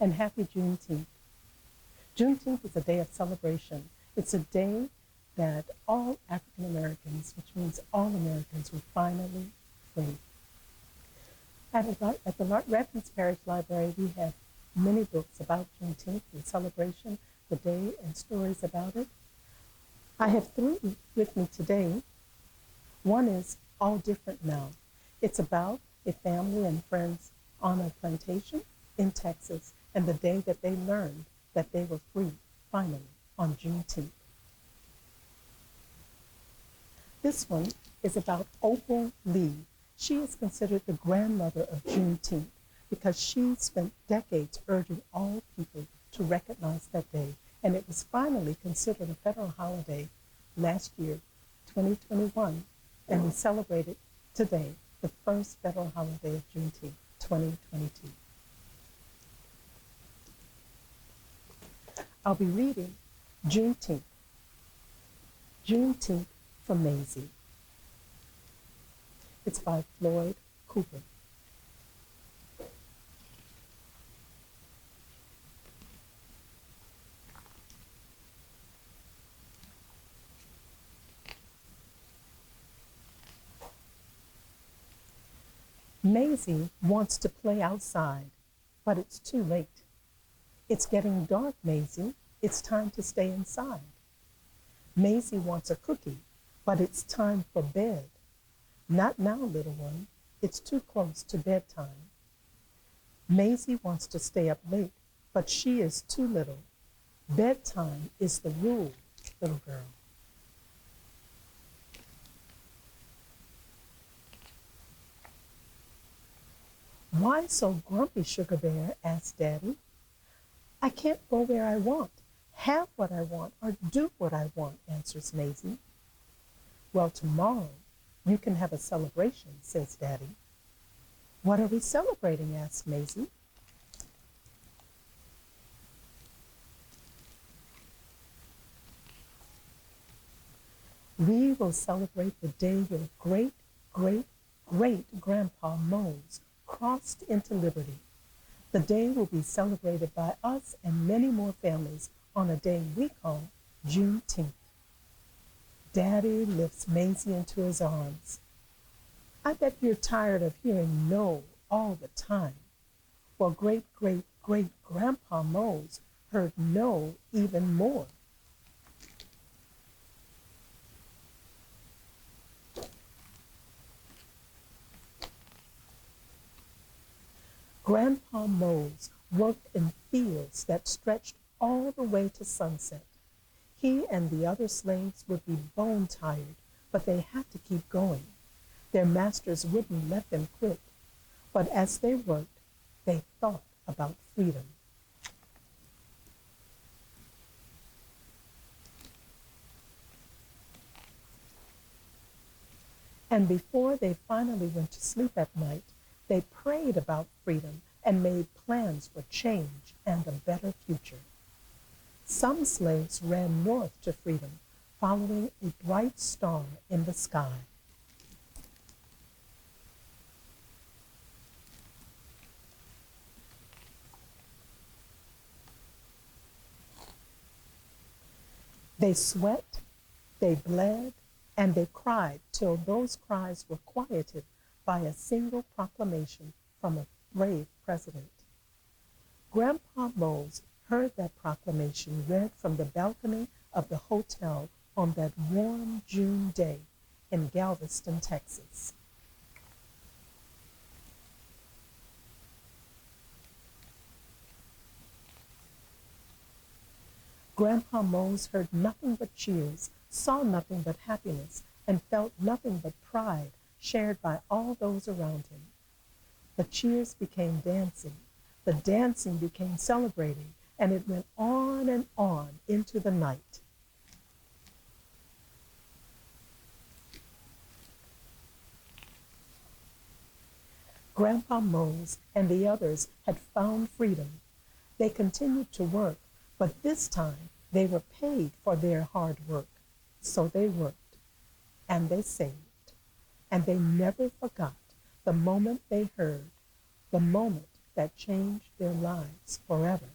and happy Juneteenth. Juneteenth is a day of celebration. It's a day that all African Americans, which means all Americans, were finally free. At the Refuge Parish Library, we have many books about Juneteenth and celebration, the day, and stories about it. I have three with me today. One is All Different Now. It's about a family and friends on a plantation in Texas and the day that they learned that they were free, finally, on Juneteenth. This one is about Opal Lee. She is considered the grandmother of Juneteenth because she spent decades urging all people to recognize that day, and it was finally considered a federal holiday last year, 2021, and we celebrated today, the first federal holiday of Juneteenth, 2022. I'll be reading Juneteenth. Juneteenth from Mazie. It's by Floyd Cooper. Mazie wants to play outside, but it's too late. It's getting dark, Mazie. It's time to stay inside. Mazie wants a cookie, but it's time for bed. Not now, little one. It's too close to bedtime. Mazie wants to stay up late, but she is too little. Bedtime is the rule, little girl. Why so grumpy, Sugar Bear? Asked Daddy. I can't go where I want, have what I want, or do what I want, answers Mazie. Well, tomorrow you can have a celebration, says Daddy. What are we celebrating? Asks Mazie. We will celebrate the day your great, great, great grandpa Mose crossed into liberty. The day will be celebrated by us and many more families on a day we call Juneteenth. Daddy lifts Mazie into his arms. I bet you're tired of hearing no all the time. Well, great, great, great grandpa Mose heard no even more. Grandpa Mose worked in fields that stretched all the way to sunset. He and the other slaves would be bone tired, but they had to keep going. Their masters wouldn't let them quit. But as they worked, they thought about freedom. And before they finally went to sleep at night, they prayed about freedom and made plans for change and a better future. Some slaves ran north to freedom, following a bright star in the sky. They sweat, they bled, and they cried till those cries were quieted by a single proclamation from a brave president. Grandpa Mose heard that proclamation read from the balcony of the hotel on that warm June day in Galveston, Texas. Grandpa Mose heard nothing but cheers, saw nothing but happiness, and felt nothing but pride shared by all those around him. The cheers became dancing, the dancing became celebrating, and it went on and on into the night. Grandpa Mose and the others had found freedom. They continued to work, but this time they were paid for their hard work. So they worked, and they saved, and they never forgot the moment they heard, the moment that changed their lives forever.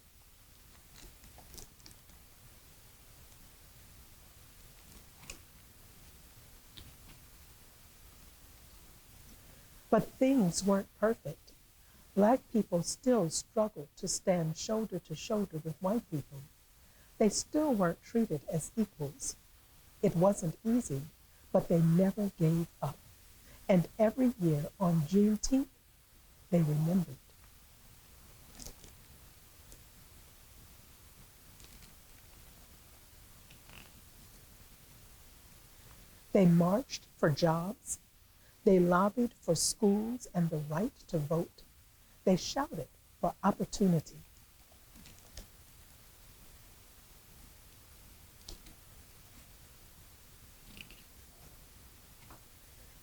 But things weren't perfect. Black people still struggled to stand shoulder to shoulder with white people. They still weren't treated as equals. It wasn't easy, but they never gave up. And every year on Juneteenth, they remembered. They marched for jobs. They lobbied for schools and the right to vote. They shouted for opportunity.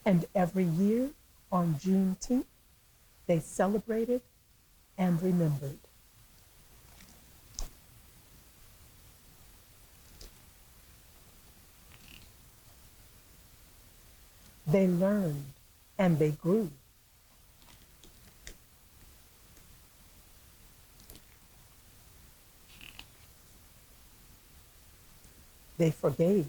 And every year on Juneteenth, they celebrated and remembered. They learned and they grew. They forgave.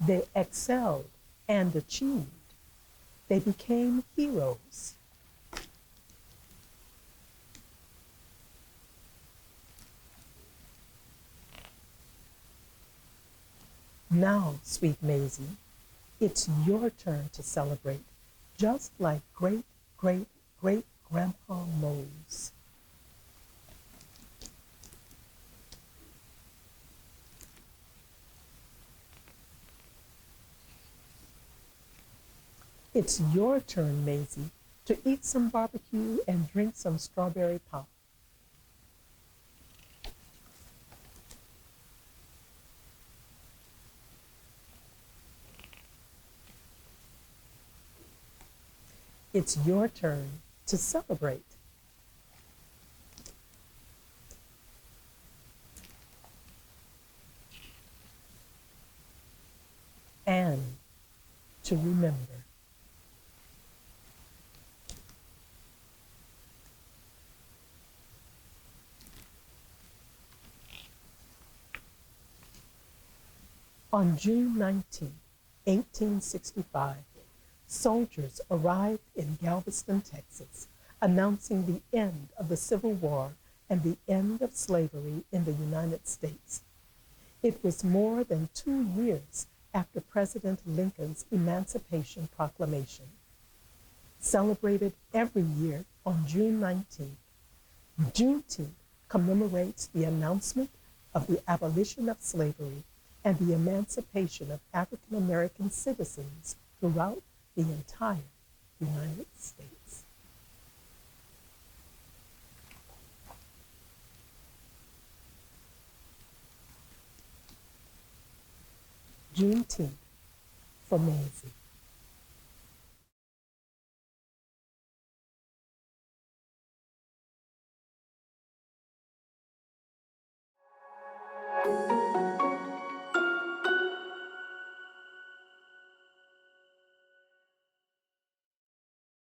They excelled and achieved. They became heroes. Now, sweet Mazie, it's your turn to celebrate, just like great, great, great Grandpa Mose. It's your turn, Mazie, to eat some barbecue and drink some strawberry pop. It's your turn to celebrate and to remember. On June 19, 1865, soldiers arrived in Galveston, Texas, announcing the end of the Civil War and the end of slavery in the United States. It was more than 2 years after President Lincoln's Emancipation Proclamation. Celebrated every year on June 19th, Juneteenth commemorates the announcement of the abolition of slavery and the emancipation of African American citizens throughout the entire United States. Juneteenth for Mazie.